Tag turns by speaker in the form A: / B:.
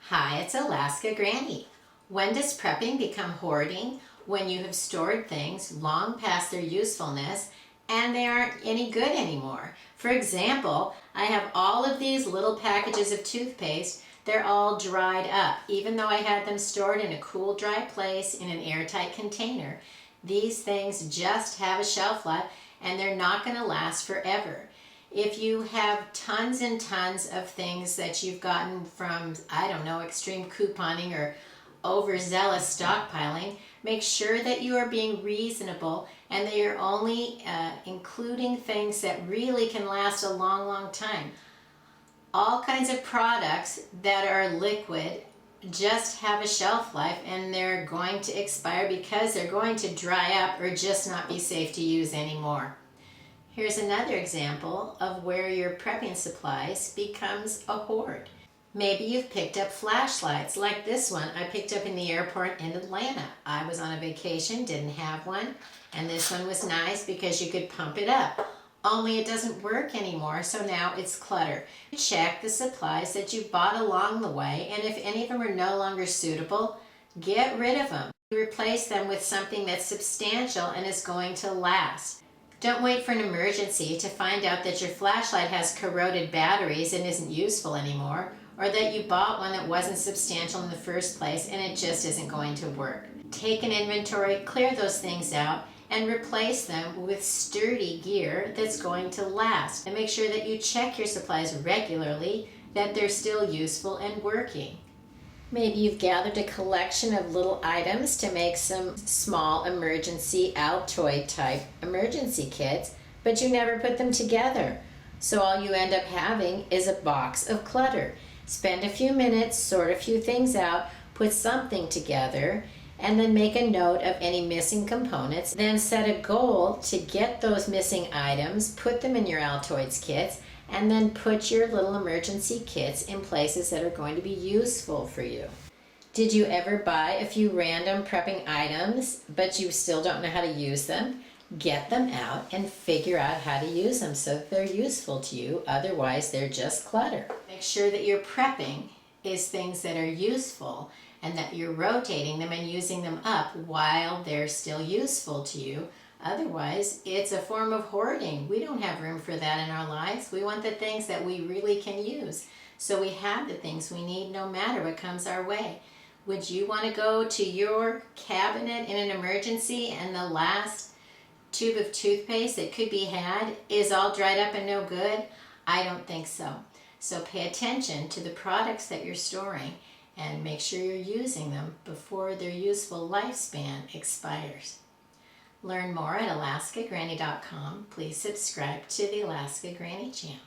A: Hi, it's Alaska Granny. When does prepping become hoarding? When you have stored things long past their usefulness and they aren't any good anymore. For example, I have all of these little packages of toothpaste. They're all dried up, even though I had them stored in a cool, dry place in an airtight container. These things just have a shelf life and they're not going to last forever. If you have tons and tons of things that you've gotten from, I don't know, extreme couponing or overzealous stockpiling, make sure that you are being reasonable and that you're only including things that really can last a long, long time. All kinds of products that are liquid just have a shelf life and they're going to expire because they're going to dry up or just not be safe to use anymore. Here's another example of where your prepping supplies becomes a hoard. Maybe you've picked up flashlights like this one I picked up in the airport in Atlanta. I was on a vacation, didn't have one, and this one was nice because you could pump it up. Only it doesn't work anymore, so now it's clutter. Check the supplies that you bought along the way, and if any of them are no longer suitable, get rid of them. Replace them with something that's substantial and is going to last. Don't wait for an emergency to find out that your flashlight has corroded batteries and isn't useful anymore, or that you bought one that wasn't substantial in the first place and it just isn't going to work. Take an inventory, clear those things out, and replace them with sturdy gear that's going to last. And make sure that you check your supplies regularly, that they're still useful and working. Maybe you've gathered a collection of little items to make some small emergency Altoid type emergency kits, but you never put them together. So all you end up having is a box of clutter. Spend a few minutes, sort a few things out, put something together, and then make a note of any missing components. Then set a goal to get those missing items, put them in your Altoids kits, and then put your little emergency kits in places that are going to be useful for you. Did you ever buy a few random prepping items, but you still don't know how to use them? Get them out and figure out how to use them so that they're useful to you. Otherwise, they're just clutter. Make sure that your prepping is things that are useful and that you're rotating them and using them up while they're still useful to you. Otherwise, it's a form of hoarding. We don't have room for that in our lives. We want the things that we really can use. So we have the things we need no matter what comes our way. Would you want to go to your cabinet in an emergency and the last tube of toothpaste that could be had is all dried up and no good? I don't think so. So pay attention to the products that you're storing and make sure you're using them before their useful lifespan expires. Learn more at alaskagranny.com. Please subscribe to the Alaska Granny channel.